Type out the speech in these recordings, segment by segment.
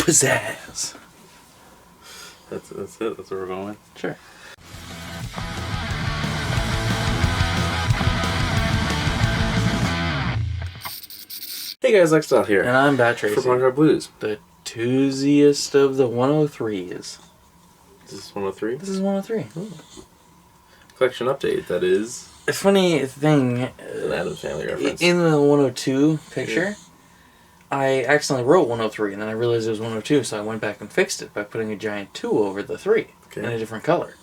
Pizzazz. That's it. That's where we're going with. Sure. Hey guys, Exterminator here. And I'm Bat Tracy. For Punk Rock Blues. The twosiest of the 103s. Is this 103? This is 103. Ooh. Collection update, that is. A funny thing. An Addams Family reference. In the 102 picture, I accidentally wrote 103 and then I realized it was 102, so I went back and fixed it by putting a giant 2 over the 3 in a different color.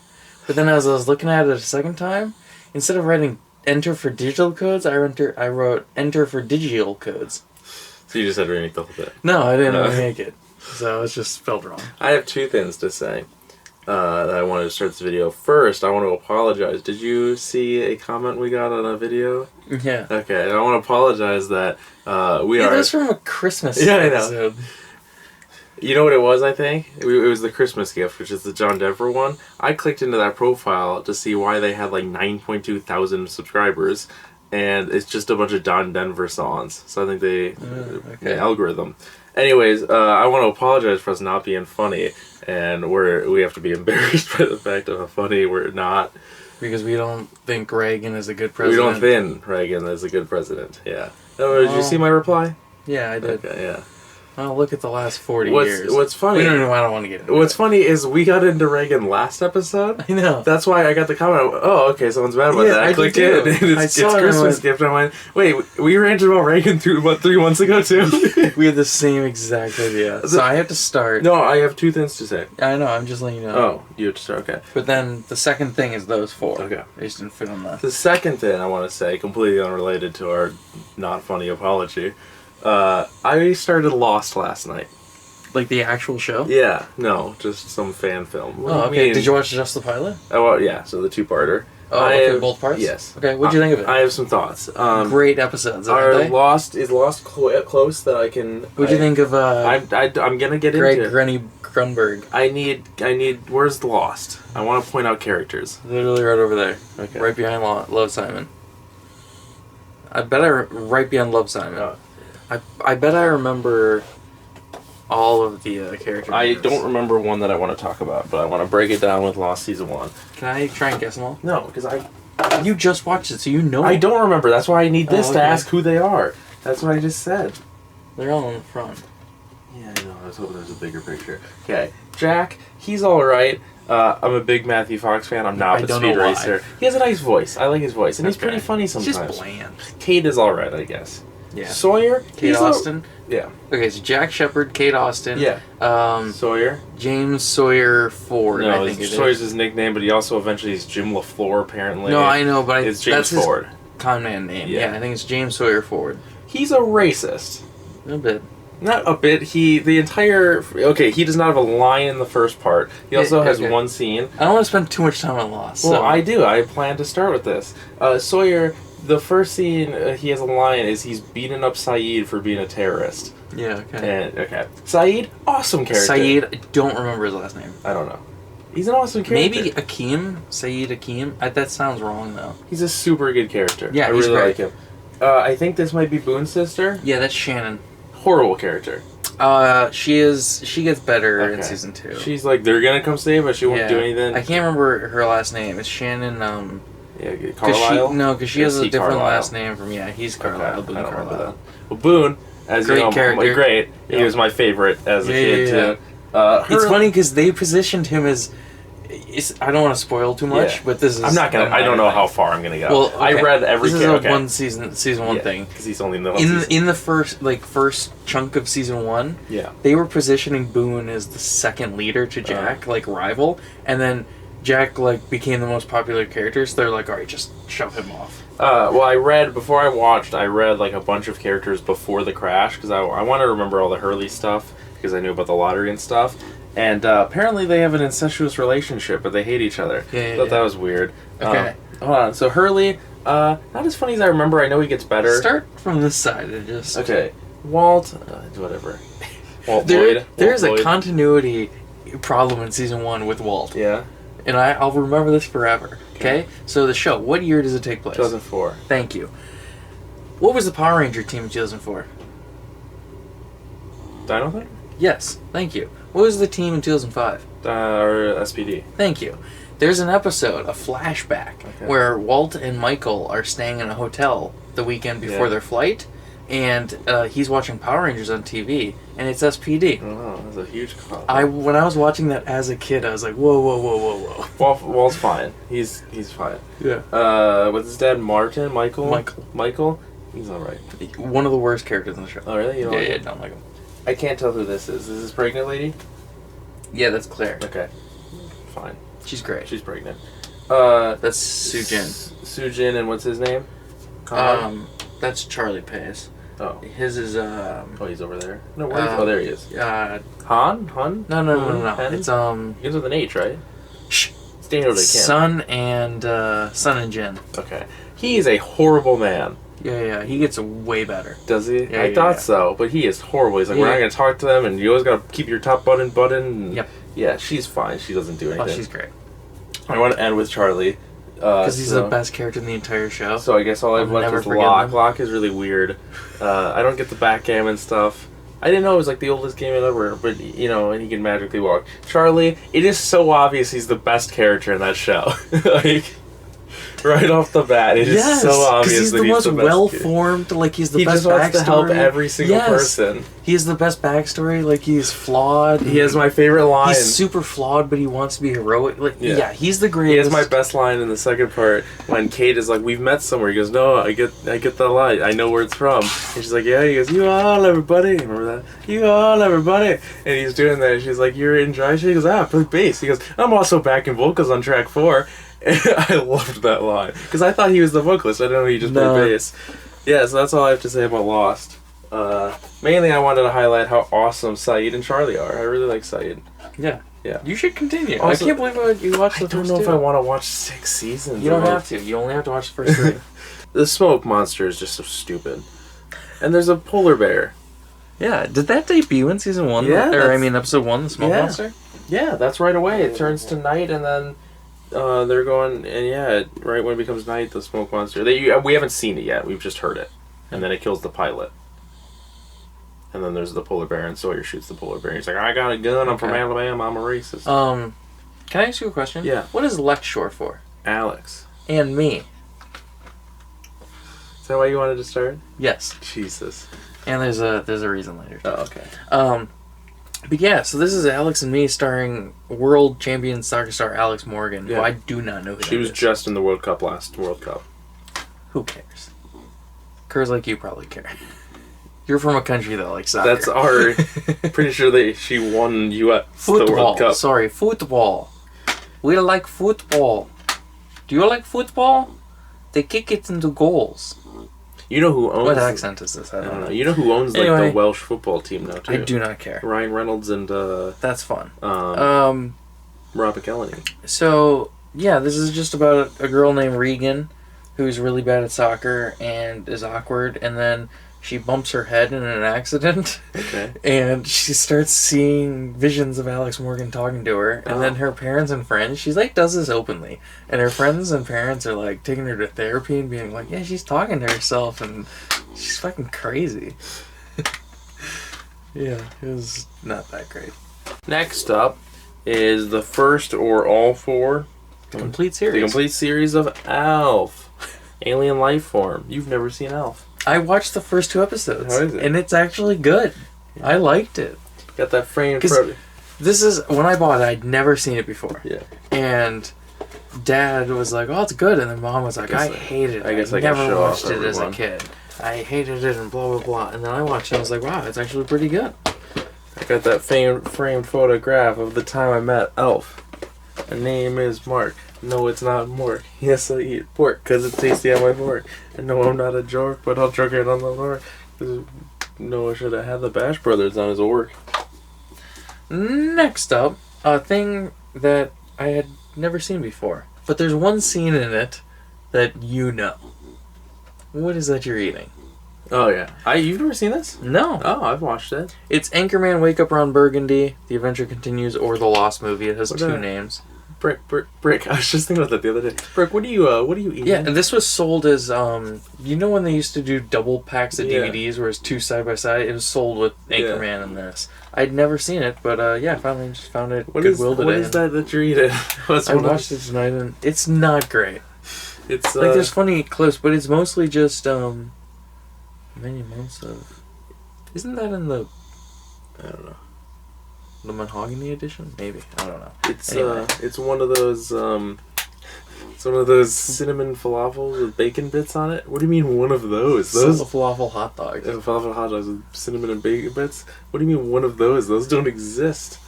But then as I was looking at it a second time, instead of writing enter for digital codes, I wrote enter for digital codes. So you just had to remake the whole thing? No, I didn't remake it. So it's just spelled wrong. I have two things to say that I wanted to start this video. First, I want to apologize. Did you see a comment we got on a video? Yeah. Okay, and I want to apologize that we are... That was from a Christmas I episode. know. You know what it was, I think? It was the Christmas gift, which is the John Denver one. I clicked into that profile to see why they had like 9.2 thousand subscribers, and it's just a bunch of John Denver songs. So I think the algorithm. Anyways, I want to apologize for us not being funny, and we have to be embarrassed by the fact of how funny we're not. Because we don't think Reagan is a good president. We don't think Reagan is a good president, yeah. Oh, did you see my reply? Yeah, I did. Okay, yeah. Oh, look at the last 40 years. What's funny... I don't want to get into What's it. funny is we got into Reagan last episode. I know. That's why I got the comment. Oh, okay, someone's mad about that. I clicked in. It's Christmas gift. And I went, wait, we ranted about Reagan 3 months ago, too? We had the same exact idea. So I have to start. No, I have two things to say. I know, I'm just letting you know. Oh, you have to start, okay. But then the second thing is those 4. Okay. They just didn't fit on that. The second thing I want to say, completely unrelated to our not funny apology, I started Lost last night. Like the actual show? Yeah, no, just some fan film. Oh, okay. Did you watch just the pilot? Oh, well, yeah, so the two-parter. Oh, okay, both parts? Yes. Okay, what'd you think of it? I have some thoughts. Great episodes, Are aren't they? Lost close that I can... What'd you think of I'm gonna get Greg into it. Grenny Grunberg? I need... Where's Lost? I want to point out characters. Literally right over there. Okay. Right behind Love Simon. I bet right behind Love Simon. Oh. I bet I remember all of the characters. I don't remember one that I want to talk about, but I want to break it down with Lost Season 1. Can I try and guess them all? No, because You just watched it, so you know. I don't remember. That's why I need this okay. to ask who they are. That's what I just said. They're all in the front. Yeah, I know. I was hoping there was a bigger picture. Okay, Jack, he's alright. I'm a big Matthew Fox fan. I'm not a Speed Racer. He has a nice voice. I like his voice. And he's pretty funny sometimes. He's just bland. Kate is alright, I guess. Yeah. Sawyer? Kate Austin? Yeah. Okay, so Jack Shepard, Kate Austin. Yeah. Sawyer? James Sawyer Ford, no, I think it is. Sawyer's his nickname, but he also eventually is Jim LaFleur, apparently. No, I know, but it's James that's Ford. His con man name. Yeah. I think it's James Sawyer Ford. He's a racist. A bit. Not a bit. He does not have a line in the first part. He also has one scene. I don't want to spend too much time on Lost. Well, I do. I plan to start with this. Sawyer, the first scene he has a line is he's beating up Saeed for being a terrorist. Yeah, okay. And, Saeed, awesome character. Saeed, I don't remember his last name. I don't know. He's an awesome character. Maybe Akeem? Saeed Akeem? That sounds wrong, though. He's a super good character. Yeah, I really like him. I think this might be Boone's sister. Yeah, that's Shannon. Horrible character. She gets better in season 2. She's like, they're gonna come save us, she won't do anything. I can't remember her last name. It's Shannon, Yeah, Carlisle? Because she has a different last name from, he's Carlisle. Okay, I don't remember that. Well, Boone, as great you know, character. Great. He was my favorite as a kid, too. It's funny because they positioned him as... I don't want to spoil too much, but this is... I'm not gonna... I don't know how far I'm gonna go. Well, okay. I read every... This is a one season one thing. Because he's only in the one season. In the first chunk of season 1, yeah, they were positioning Boone as the second leader to Jack, rival, and then Jack became the most popular character, so they're like, alright, just shove him off. Well, before I watched, I read a bunch of characters before the crash, because I wanted to remember all the Hurley stuff, because I knew about the lottery and stuff. And apparently they have an incestuous relationship, but they hate each other. I thought that was weird. Okay. Hold on. So Hurley, not as funny as I remember. I know he gets better. Start from this side and just... Okay. Walt, whatever. Walt Lloyd. There's a continuity problem in season 1 with Walt. Yeah. And I'll remember this forever. Okay? So the show, what year does it take place? 2004. Thank you. What was the Power Ranger team in 2004? Dino Thunder? Yes, thank you. What was the team in 2005? Or SPD. Thank you. There's an episode, a flashback, where Walt and Michael are staying in a hotel the weekend before their flight, and he's watching Power Rangers on TV, and it's SPD. Oh, that's a huge call. When I was watching that as a kid, I was like, whoa, whoa, whoa, whoa, whoa. Walt's fine. He's fine. Yeah. What's his dad? Michael? He's alright. One of the worst characters in the show. Oh, really? You don't like him? Don't like him. I can't tell who this is. Is this pregnant lady? Yeah, that's Claire. Okay. Fine. She's great. She's pregnant. That's Sujin. Sujin, and what's his name? That's Charlie Pace. Oh. His is, Oh, he's over there. No, where is he? Oh, there he is. Han? No. Hen? It's, Begins with an H, right? Shh. It's Daniel Day Sun and Jin. Okay. He is a horrible man. Yeah. He gets way better. Does he? Yeah, I thought so, but he is horrible. He's like, we're not going to talk to them, and you always got to keep your top button. Yep. Yeah, she's fine. She doesn't do anything. Oh, she's great. I want to end with Charlie. Because he's the best character in the entire show. So I guess all I've left is Locke. Locke is really weird. I don't get the backgammon stuff. I didn't know it was like the oldest game ever, but and he can magically walk. Charlie, it is so obvious he's the best character in that show. Like, right off the bat, it is so obvious he's that the he's most the best well-formed. Like he's the best backstory. He just wants to help every single person. He has the best backstory. Like he's flawed. He has my favorite line. He's super flawed, but he wants to be heroic. Like he's the greatest. He has my best line in the second part when Kate is like, "We've met somewhere." He goes, "No, I get that line. I know where it's from." And she's like, "Yeah." He goes, "You all everybody." Remember that? "You all everybody." And he's doing that. And she's like, "You're in dry shade." He goes, "Ah, play bass." He goes, "I'm also back in vocals on track 4." And I loved that line because I thought he was the vocalist. I didn't know he just played bass. Yeah, so that's all I have to say about Lost. Mainly, I wanted to highlight how awesome Saeed and Charlie are. I really like Saeed. Yeah. Yeah. You should continue. Also, I can't believe you watched the first 2. I don't know if I want to watch 6 seasons. You don't have to. You only have to watch the first 3. The smoke monster is just so stupid. And there's a polar bear. Yeah. Did that debut in season 1? Yeah. Episode 1, the smoke monster? Yeah, that's right away. It turns to night and then they're going, and right when it becomes night, the smoke monster. We haven't seen it yet. We've just heard it. And then it kills the pilot. And then there's the polar bear, and Sawyer shoots the polar bear. He's like, "I got a gun. I'm from Alabama. I'm a racist." Can I ask you a question? Yeah. What is Lex short for? Alex. And me. Is that why you wanted to start? Yes. Jesus. And there's a reason later. Oh, okay. But yeah, so this is Alex and Me starring world champion soccer star Alex Morgan, who I do not know who She was just in the World Cup last World Cup. Who cares? Curs like you probably care. You're from a country that likes soccer. That's our... Pretty sure she won the World Cup. Sorry, football. We like football. Do you like football? They kick it into goals. You know who owns... What accent is this? I don't know. You know who owns the Welsh football team now, too? I do not care. Ryan Reynolds and... That's fun. Rob McElhenney. So, yeah, this is just about a girl named Regan who's really bad at soccer and is awkward, and then she bumps her head in an accident. Okay. And she starts seeing visions of Alex Morgan talking to her. And then her parents and friends, she's like, does this openly. And her friends and parents are like taking her to therapy and being like, yeah, she's talking to herself and she's fucking crazy. Yeah, it was not that great. Next up is the first or all 4. The complete series. The complete series of Alf. Alien Life Form. You've never seen Alf. I watched the first 2 episodes. How is it? And it's actually good. Yeah. I liked it. Got that frame. This is, when I bought it, I'd never seen it before. Yeah. And Dad was like, oh, it's good. And then Mom was like, I hated it. I never watched it as a kid. I hated it and blah, blah, blah. And then I watched it and I was like, wow, it's actually pretty good. I got that framed photograph of the time I met Elf. Her name is Mark. No, it's not Mork. Yes, I eat pork because it's tasty on my fork. And no, I'm not a jork, but I'll jerk it on the floor. Noah should have had the Bash Brothers on his work. Next up, a thing that I had never seen before. But there's one scene in it that you know. What is that you're eating? Oh, yeah. You've never seen this? No. Oh, I've watched it. It's Anchorman Wake Up Ron Burgundy, The Adventure Continues, or The Lost Movie. It has 2 names. Brick. I was just thinking about that the other day. Brick, what do you eat? Yeah, this was sold as you know when they used to do double packs of DVDs where it's two side by side. It was sold with Anchorman and this. I'd never seen it, but I finally just found it. Goodwill today. What is that you're eating? I watched it tonight and it's not great. It's like there's funny clips, but it's mostly just many months of. Isn't that in the? I don't know. The Mahogany edition, maybe. I don't know. It's one of those it's one of those cinnamon falafels with bacon bits on it. What do you mean one of those? Those falafel hot dogs. Falafel hot dogs with cinnamon and bacon bits. What do you mean one of those? Those don't exist.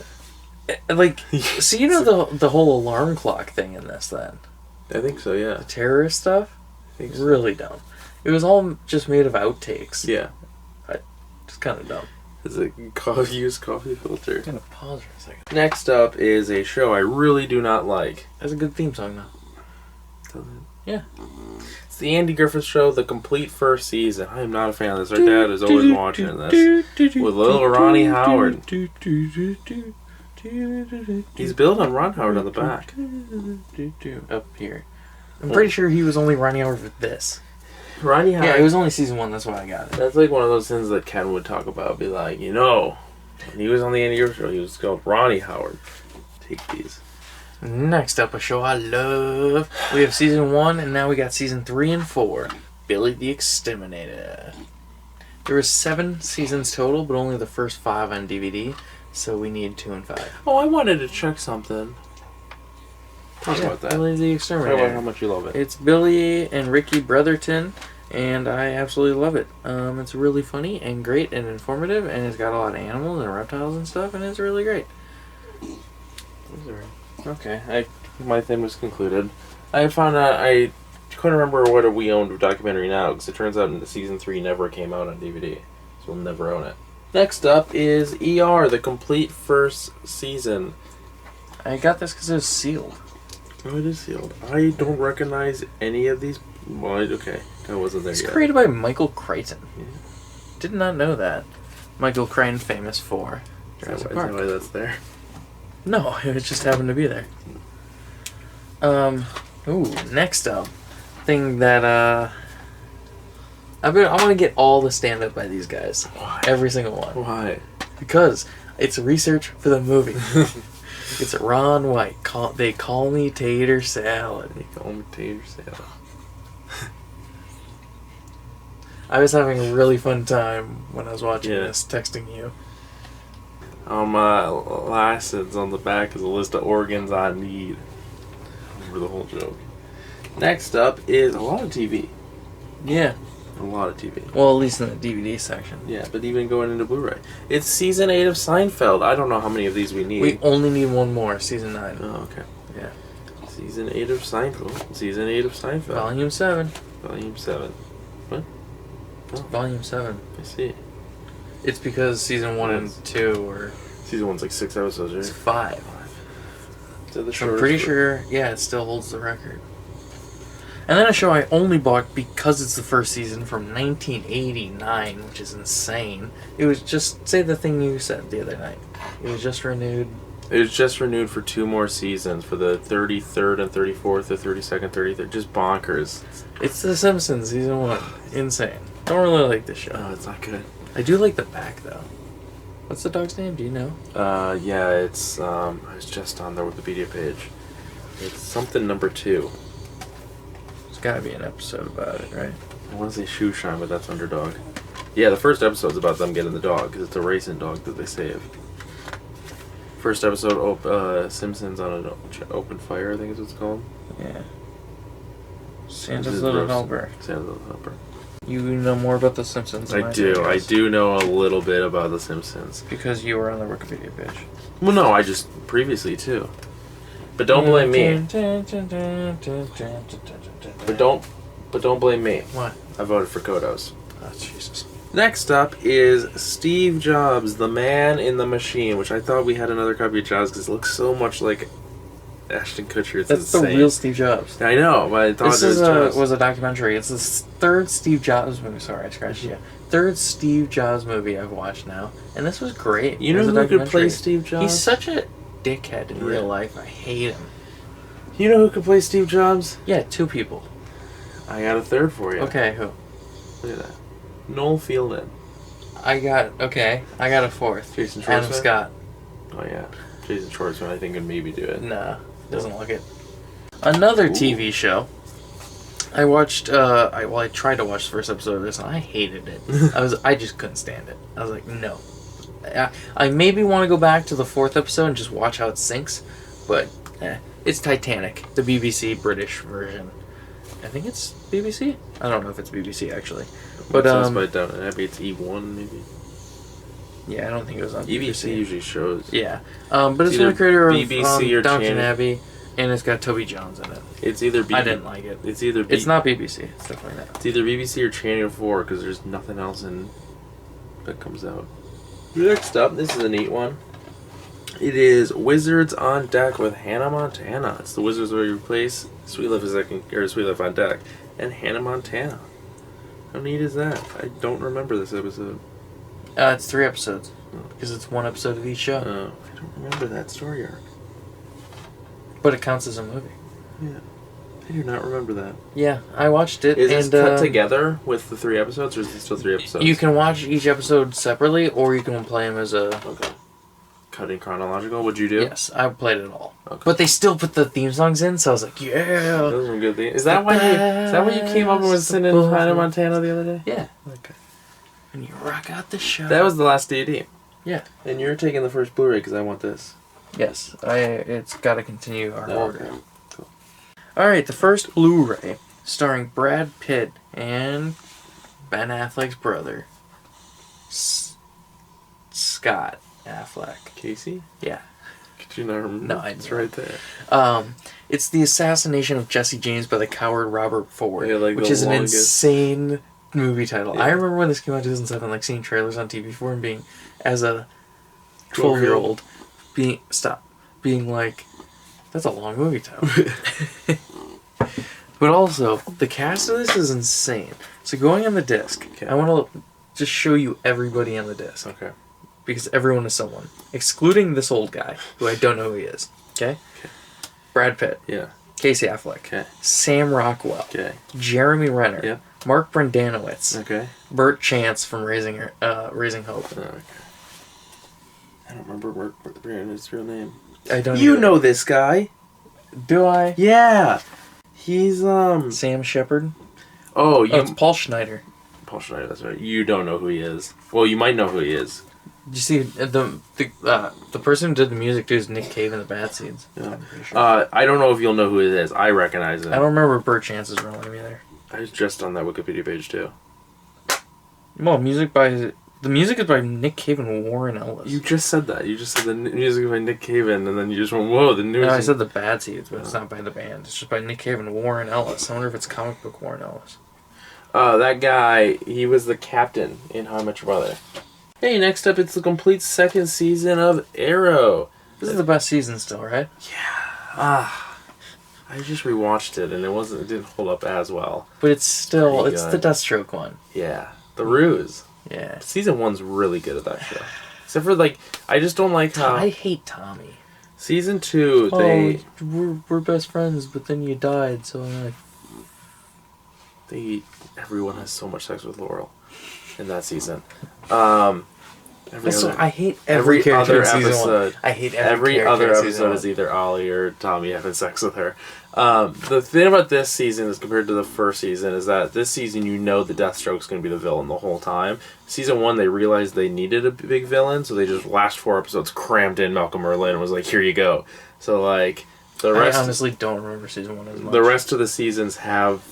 Like, so you know the whole alarm clock thing in this then? I think so. Yeah. The terrorist stuff. I think so. Really dumb. It was all just made of outtakes. Yeah. Just kind of dumb. It's a used coffee filter. I'm gonna pause for a second. Next up is a show I really do not like. That's a good theme song now. Yeah. It's the Andy Griffith Show, the complete first season. I am not a fan of this. Our dad is always watching this. With little Ronnie Howard. He's built on Ron Howard on the back. Up here. I'm pretty sure he was only Ronnie Howard with this. Ronnie Howard. Yeah, it was only season 1, that's why I got it. That's like one of those things that Ken would talk about. Be like, when he was on the Andy Griffith Show, he was called Ronnie Howard. Take these. Next up, a show I love. We have season 1, and now we got season 3 and 4. Billy the Exterminator. There were 7 seasons total, but only the first 5 on DVD, so we need 2 and 5. Oh, I wanted to check something. Talk about that. Billy the Exterminator. Talk about how much you love it. It's Billy and Ricky Brotherton, and I absolutely love it. It's really funny and great and informative, and it's got a lot of animals and reptiles and stuff, and it's really great. Okay, my thing was concluded. I found out I couldn't remember what we owned documentary now, because it turns out that season 3 never came out on DVD, so we'll never own it. Next up is ER, the complete first season. I got this because it was sealed. Oh, it is sealed. I don't recognize any of these. Well, okay, I wasn't there yet. It's created by Michael Crichton. Yeah. Did not know that. Michael Crichton, famous for Jurassic Park. Is that why that's there? No, it just happened to be there. Next up, thing that I want to get all the stand-up by these guys. Why? Every single one. Why? Because it's research for the movie. It's Ron White. They call me Tater Salad. They call me Tater Salad. I was having a really fun time when I was watching this, texting you. Lacids on the back is a list of organs I need. For the whole joke. Next up is a lot of TV. Yeah. A lot of TV. Well, at least in the DVD section. Yeah, but even going into Blu-ray. It's season 8 of Seinfeld. I don't know how many of these we need. We only need one more, season 9. Oh, okay. Yeah. Season 8 of Seinfeld. Season 8 of Seinfeld. Volume 7. Volume 7. What? Oh. Volume 7. I see. It's because season 1 and 2 were... Season 1's like 6 episodes, right? It's 5. So I'm pretty sure, it still holds the record. And then a show I only bought because it's the first season from 1989, which is insane. It was just, say the thing you said the other night. It was just renewed. It was just renewed for 2 more seasons, for the 33rd and 34th, the 32nd, 33rd. Just bonkers. It's The Simpsons Season 1. Insane. Don't really like this show. No, it's not good. I do like the back, though. What's the dog's name? Do you know? Yeah, it's, I was just on their Wikipedia page. It's something number 2. There's gotta be an episode about it, right? I want to say Shoe Shine, but that's Underdog. Yeah, the first episode's about them getting the dog, because it's a racing dog that they save. First episode, Simpsons on an open fire, I think is what it's called. Yeah. Santa's Little Helper. Santa's Little Helper. You know more about The Simpsons than I do. I do know a little bit about The Simpsons. Because you were on the Wikipedia page. Well, no, I just previously, too. But don't blame me. But don't blame me. What? I voted for Kodos. Oh, Jesus. Next up is Steve Jobs, the Man in the Machine, which I thought we had another copy of Jobs because it looks so much like Ashton Kutcher. It's That's insane. the real Steve Jobs. I know, but I thought This was a documentary. It's the third Steve Jobs movie. Sorry, I scratched you. Third Steve Jobs movie I've watched now, and this was great. You know who could play Steve Jobs? He's such a dickhead in real life. I hate him. You know who could play Steve Jobs? Yeah, 2 people. I got a third for you. Okay, who? Look at that. Noel Fielding. I got a 4th. Jason Schwartzman? Adam Scott. Oh, yeah. Jason Schwartzman, I think, could maybe do it. Nah, doesn't look it. Another TV show. I watched, I tried to watch the first episode of this, and I hated it. I just couldn't stand it. I was like, no. I maybe want to go back to the 4th episode and just watch how it sinks, but it's Titanic, the BBC British version. I think it's BBC? I don't know if it's BBC, actually. But, by Downton Abbey, it's E1, maybe? Yeah, I don't think it was on BBC. BBC usually shows. Yeah. But it's from the creator of BBC or Downton Abbey, and it's got Toby Jones in it. It's either BBC. I didn't like it. It's either It's not BBC. It's definitely not. It's either BBC or Channel 4, because there's nothing else that comes out. Next up, this is a neat one. It is Wizards on Deck with Hannah Montana. It's the Wizards where you replace Sweet Life on Deck and Hannah Montana. How neat is that? I don't remember this episode. It's 3 episodes. Because it's 1 episode of each show. I don't remember that story arc. But it counts as a movie. Yeah. I do not remember that. Yeah, I watched it. Is it cut together with the 3 episodes, or is it still 3 episodes? You can watch each episode separately, or you can play them as a... Okay. Cutting chronological, what'd you do? Yes, I played it all. Okay. But they still put the theme songs in, so I was like, yeah! Those are good themes. Is that why you came up and was singing Hannah Montana the other day? Yeah. Okay. And you rock out the show. That was the last DVD. Yeah. And you're taking the first Blu-ray because I want this. Yes, it's got to continue our order. Okay. Cool. Alright, the first Blu-ray, starring Brad Pitt and Ben Affleck's brother, Scott Affleck. Casey? Yeah. Could you not remember? No, it's right there. It's the assassination of Jesse James by the coward Robert Ford, Yeah, like which the is an longest- insane movie title. Yeah. I remember when this came out in 2007, like seeing trailers on TV for and being, as a 12-year-old, being like, that's a long movie title. But also, the cast of this is insane. So going on the disc, Okay. I want to just show you everybody on the disc. Okay. Because everyone is someone. Excluding this old guy, who I don't know who he is. Okay? Brad Pitt. Yeah. Casey Affleck. Okay. Sam Rockwell. Okay. Jeremy Renner. Yep. Mark Brendanawicz. Okay. Burt Chance from Raising Hope. Okay. I don't remember his real name. I don't You either. know this guy. Do I? Yeah. He's Sam Shepard? Oh, it's Paul Schneider. Paul Schneider, that's right. You don't know who he is. Well, you might know who he is. Did you see the person who did the music too is Nick Cave in the Bad Seeds? Yeah. I'm pretty sure. I don't know if you'll know who it is. I recognize him. I don't remember Burt Chance's real name either. I was just on that Wikipedia page too. Well, the music is by Nick Cave and Warren Ellis. You just said that. You just said the music by Nick Cave, and then you just went, "Whoa, the news." No, I said the Bad Seeds, but it's not by the band. It's just by Nick Cave and Warren Ellis. I wonder if it's comic book Warren Ellis. That guy, he was the captain in How I Met Your Mother. Hey, next up, it's the complete 2nd season of Arrow. This is the best season still, right? Yeah. I just rewatched it, and it didn't hold up as well. But it's still, Pretty it's good. the Deathstroke one. Yeah. The Ruse. Yeah. Season 1's really good at that show. Except for, I just don't like how... I hate Tommy. Season 2, we're best friends, but then you died, so I'm like... Everyone has so much sex with Laurel in that season. I hate every character other in season episode. 1. I hate every other in season episode 1. is either Ollie or Tommy having sex with her. The thing about this season as compared to the first season is that this season the Deathstroke's going to be the villain the whole time. Season 1 they realized they needed a big villain, so they just last 4 episodes crammed in Malcolm Merlyn and was like, here you go. So the rest... I honestly don't remember season 1 as much. The rest of the seasons have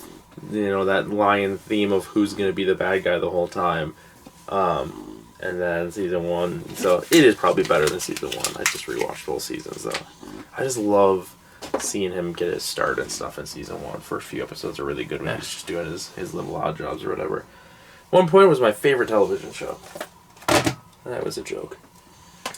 that lion theme of who's going to be the bad guy the whole time. And then season 1, so it is probably better than season 1. I just rewatched both seasons though. I just love seeing him get his start and stuff in season 1. First few episodes are really good when he's just doing his little odd jobs or whatever. One Point was my favorite television show. That was a joke.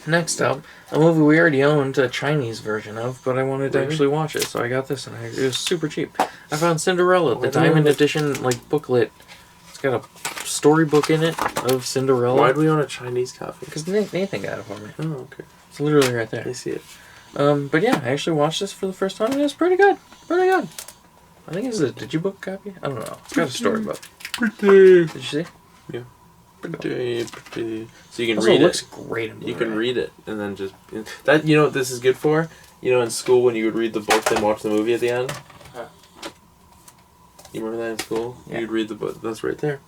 Next up, a movie we already owned a Chinese version of, but I wanted to Really? actually watch it, so I got this, and it was super cheap. I found Cinderella, the Diamond Edition booklet. It's got a storybook in it of Cinderella. Why do we own a Chinese copy? Because Nathan got it for me. Oh, okay. It's literally right there. I see it. But yeah, I actually watched this for the first time and it's pretty good. Pretty good. I think it's a digibook copy. I don't know. It's got a storybook. Pretty. Did you see? Yeah. Pretty. So you can Also, read it looks it. great in Blu-ray. You can read it and then just that. You know what this is good for? You know, in school when you would read the book then watch the movie at the end. Huh. You remember that in school? Yeah. You'd read the book. That's right there.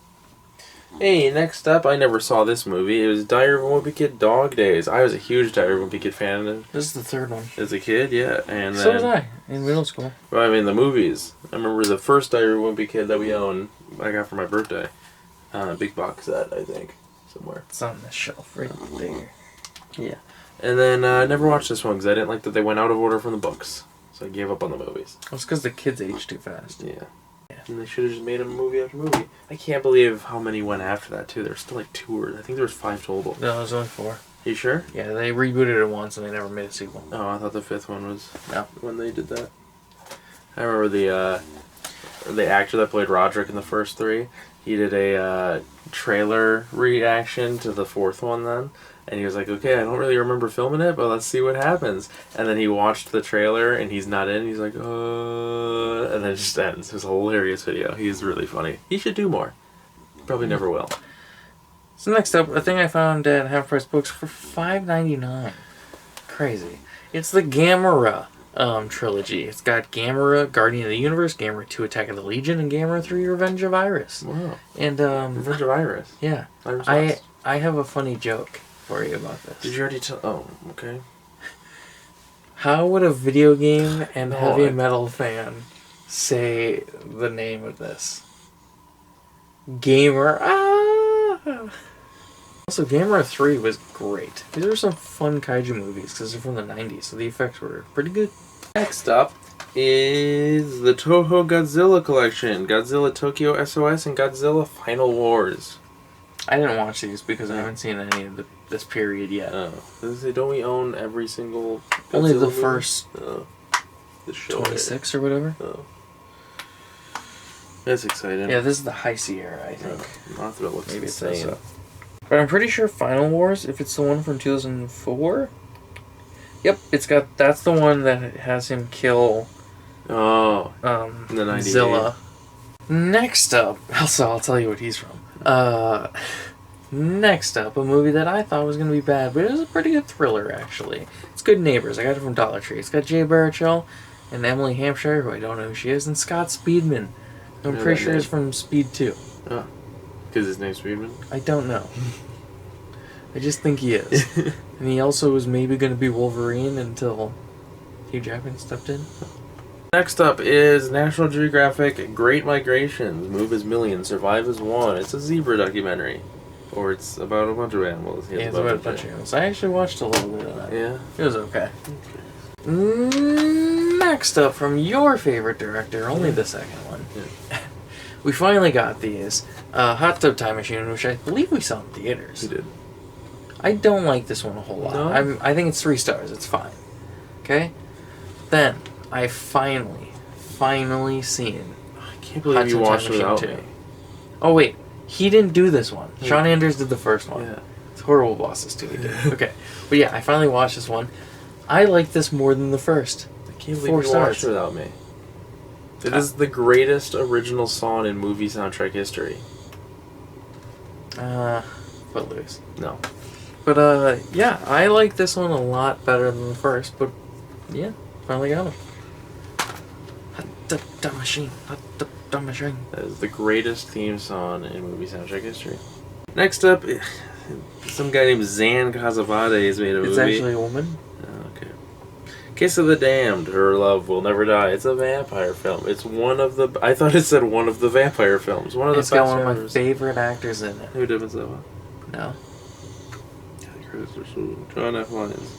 Hey, next up, I never saw this movie. It was Diary of a Wimpy Kid Dog Days. I was a huge Diary of a Wimpy Kid fan This is the third one. as a kid, yeah. And So then, was I in middle school. well, I mean, the movies. I remember the first Diary of a Wimpy Kid that we owned, I got for my birthday. Big box set, I think, somewhere. It's on the shelf right there. Yeah. And then I never watched this one because I didn't like that they went out of order from the books. So I gave up on the movies. It's because the kids age too fast. Yeah. And they should have just made a movie after movie. I can't believe how many went after that, too. There were still like 2 or... I think there was 5 total. No, there's only 4. You sure? Yeah, they rebooted it once and they never made a sequel. Oh, I thought the 5th one was No. when they did that. I remember the actor that played Roderick in the first 3. He did a trailer reaction to the 4th one then. And he was like, okay, I don't really remember filming it, but let's see what happens. And then he watched the trailer, and he's not in. He's like, and then it just ends. It was a hilarious video. He's really funny. He should do more. Probably never will. So next up, a thing I found at Half Price Books for $5.99. Crazy. It's the Gamera trilogy. It's got Gamera, Guardian of the Universe, Gamera 2, Attack of the Legion, and Gamera 3, Revenge of Iris. Wow. And Revenge of Iris. Yeah. I have a funny joke for you about this. Did you already tell? Oh, okay. How would a video game and heavy metal fan say the name of this? Gamer. Also, Gamera 3 was great. These are some fun kaiju movies because they're from the 90s, so the effects were pretty good. Next up is the Toho Godzilla collection. Godzilla Tokyo SOS and Godzilla Final Wars. I didn't watch these because I haven't seen any of this period yet. Oh. Don't we own every single... Only the movie? first The show 26 or whatever. Oh. That's exciting. Yeah, this is the High Sierra, I think. Not that it looks Maybe insane. it's so. But I'm pretty sure Final Wars, if it's the one from 2004... Yep, that's the one that has him kill... Oh. In the 98. Zilla. Next up... Also, I'll tell you what he's from. Next up, a movie that I thought was going to be bad, but it was a pretty good thriller, actually. It's Good Neighbors. I got it from Dollar Tree. It's got Jay Baruchel and Emily Hampshire, who I don't know who she is, and Scott Speedman. I'm pretty sure he's from Speed 2. Oh. Because his name's Speedman? I don't know. I just think he is. And he also was maybe going to be Wolverine until Hugh Jackman stepped in. Next up is National Geographic Great Migrations. Move as millions, survive as one. It's a zebra documentary. Or it's about a bunch of animals. Yeah, it's about a bunch of animals. I actually watched a little bit of that. Yeah? It was okay. Next up, from your favorite director, only the second one. Yeah. We finally got these. Hot Tub Time Machine, which I believe we saw in theaters. We did. I don't like this one a whole lot. No? I think it's 3 stars. It's fine. Okay? Then, I finally seen I can't believe you watched it without me. Oh, wait. He didn't do this one. Yeah. Sean Anders did the first one. Yeah. It's Horrible Bosses too. He did. Okay. But yeah, I finally watched this one. I like this more than the first. I can't 4 believe you stars. watched it without me. It is the greatest original song in movie soundtrack history. Footloose. No. But yeah, I like this one a lot better than the first. But yeah, finally got him. Hot Tub Time Machine. Hot Tub Time Machine. That is the greatest theme song in movie soundtrack history. Next up, some guy named Zan Casavades made a movie. It's actually a woman. Oh, okay. Kiss of the Damned, Her Love Will Never Die. It's a vampire film. It's one of the... I thought it said one of the vampire films. One of the It's got one of my vampires. favorite actors in it. Who did that one? No. John F. Lyons.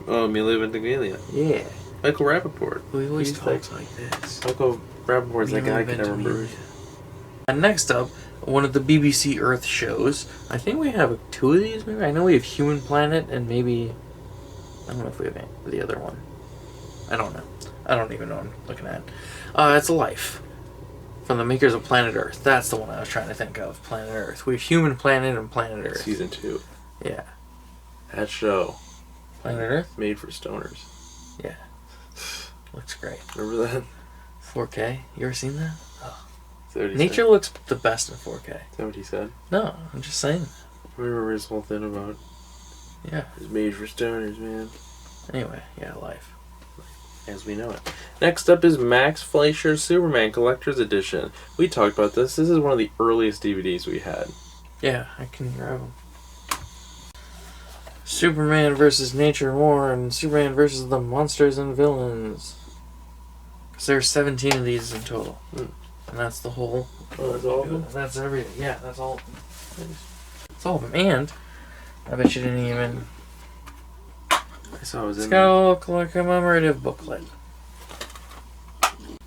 Oh, Mila Ventimiglia. Yeah. Michael Rappaport. We always He's talk like this. Michael Rappaport's that guy I can never remember. Ventimiglia. And next up, one of the BBC Earth shows. I think we have 2 of these, maybe? I know we have Human Planet and maybe... I don't know if we have the other one. I don't know. I don't even know what I'm looking at. It's Life. From the makers of Planet Earth. That's the one I was trying to think of. Planet Earth. We have Human Planet and Planet Earth. Season 2. Yeah. That show Planet Earth? Made for stoners. Yeah. Looks great. Remember that? 4K? You ever seen that? Oh. Nature looks the best in 4K. Is that what he said? No, I'm just saying. I remember his whole thing about... Yeah. It's made for stoners, man. Anyway, yeah, life. As we know it. Next up is Max Fleischer's Superman Collector's Edition. We talked about this. This is one of the earliest DVDs we had. Yeah, I can grab them. Superman versus Nature War and Superman versus the Monsters and Villains. Because there's 17 of these in total. And that's the whole... Oh, that's all of them? That's everything. Yeah, that's all. That's all of them. And I bet you didn't even... I saw it was It's in got a commemorative booklet.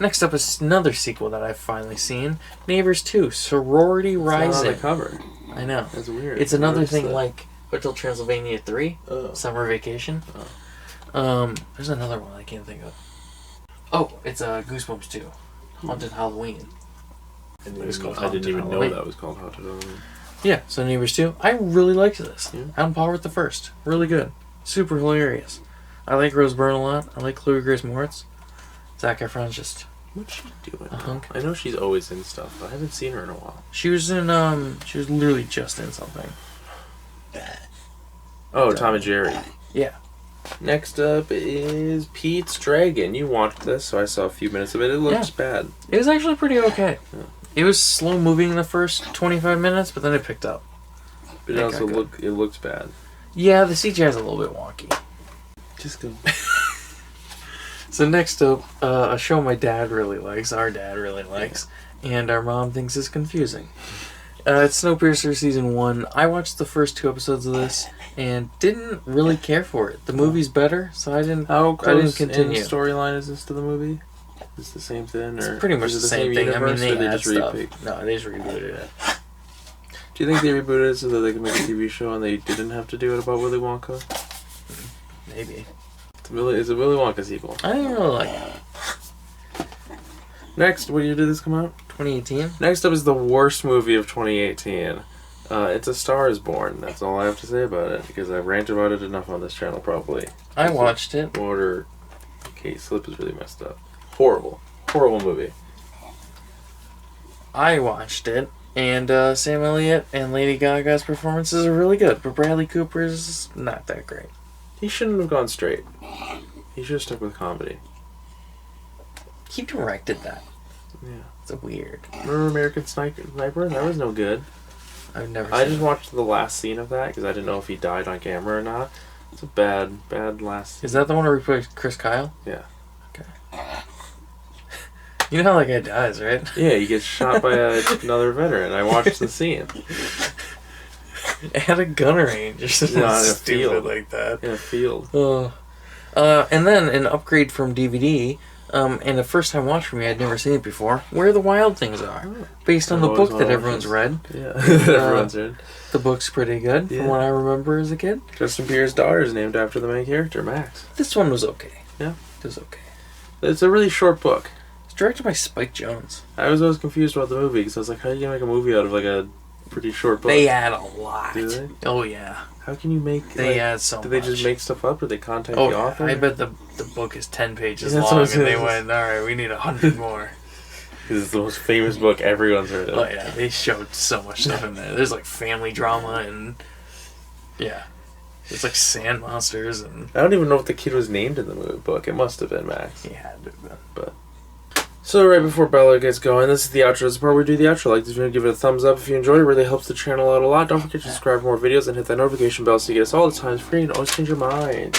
Next up is another sequel that I've finally seen. Neighbors 2, Sorority Rising. It's not on the cover. I know. That's weird. It's another thing like Hotel Transylvania 3, Summer Vacation. There's another one I can't think of. Oh, it's Goosebumps 2, Haunted Halloween. I didn't even know that was called Haunted Halloween. Yeah, so Neighbors 2. I really liked this. Yeah. Adam Power with the first. Really good. Super hilarious. I like Rose Byrne a lot. I like Chloe Grace Moretz. Zac Efron's just... What's she doing? A hunk. I know she's always in stuff, but I haven't seen her in a while. She was in, she was literally just in something. Oh, Tom and Jerry. Yeah. Next up is Pete's Dragon. You watched this, so I saw a few minutes of it. It looks bad. It was actually pretty okay. Yeah. It was slow moving in the first 25 minutes, but then it picked up. But it also looked bad. Yeah, the CGI is a little bit wonky. Just go. So next up, a show my dad really likes, our dad really likes, and our mom thinks is confusing. It's Snowpiercer Season 1. I watched the first 2 episodes of this and didn't really care for it. The movie's better, so I didn't continue. In storyline is this to the movie? Is it the same thing? Or it's pretty much the same thing. I mean, they add just stuff. No, they just rebooted it. Do you think they rebooted it so that they could make a TV show and they didn't have to do it about Willy Wonka? Maybe. It's a Willy Wonka sequel. I didn't really like it. Next, what year did this come out? 2018. Next up is the worst movie of 2018. It's A Star Is Born. That's all I have to say about it, because I've ranted about it enough on this channel, probably. I watched it. Water case slip is really messed up. Horrible. Horrible movie. I watched it, and Sam Elliott and Lady Gaga's performances are really good, but Bradley Cooper's not that great. He shouldn't have gone straight. He should have stuck with comedy. He directed that. Yeah. It's weird. Remember American Sniper? That was no good. I've never seen I just watched the last scene of that because I didn't know if he died on camera or not. It's a bad last scene. Is that the one where we put Chris Kyle? Yeah. Okay. You know how that guy dies, right? Yeah, he gets shot by another veteran. I watched the scene. At a gun range or something stupid like that. In a field. And then an upgrade from DVD, and the first time watch for me, I'd never seen it before, Where the Wild Things Are, based on the book that everyone's read. Yeah, everyone's read. The book's pretty good, from what I remember as a kid. Justin Pierre's daughter is named after the main character, Max. This one was okay. Yeah. It was okay. It's a really short book. It's directed by Spike Jonze. I was always confused about the movie, because I was like, how are you going to make a movie out of like a pretty short book? They add a lot. Do they? Oh, yeah. How can you make... They add so much. Do they just make stuff up, or they contact the author? I bet the book is 10 pages long, and they went, alright, we need 100 more. Because it's the most famous book everyone's heard of. Oh, yeah. They showed so much stuff in there. There's, like, family drama, and... Yeah. There's, like, sand monsters, and... I don't even know if the kid was named in the movie book. It must have been Max. He had to have been. But... So right before Bella gets going, this is the outro. This is the part where we do the outro. Like this video, give it a thumbs up if you enjoyed it. It really helps the channel out a lot. Don't forget to subscribe for more videos and hit that notification bell so you get us all the time free and always change your mind.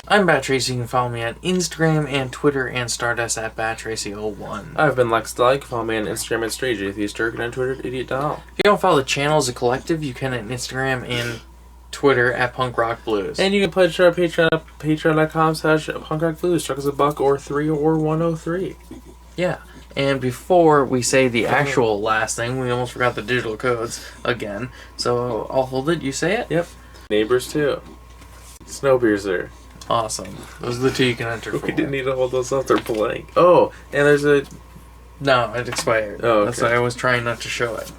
I'm Bat Tracy. You can follow me on Instagram and Twitter and Stardust at BatTracy01. I've been Lex Dye. You can follow me on Instagram at Strange Atheist Turk and on Twitter at Idiot Doll. If you don't follow the channel as a collective, you can on Instagram and Twitter at Punk Rock Blues. And you can pledge to our Patreon at patreon.com/punkrockblues. Struck us $1 or $3 or $103. Yeah. And before we say the actual last thing, we almost forgot the digital codes again. So I'll hold it. You say it? Yep. Neighbors 2. Snowpiercer. Awesome. Those are the 2 you can enter for. We didn't need to hold those up. They're blank. Oh, and there's a... No, it expired. Oh, okay. That's why I was trying not to show it.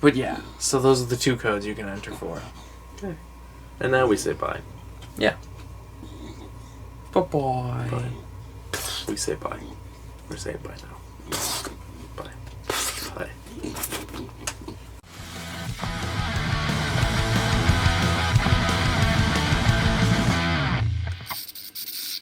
But yeah, so those are the 2 codes you can enter for. Okay. And now we say bye. Yeah. Bye-bye. Bye. We say bye. We're saying bye now. Bye. Bye.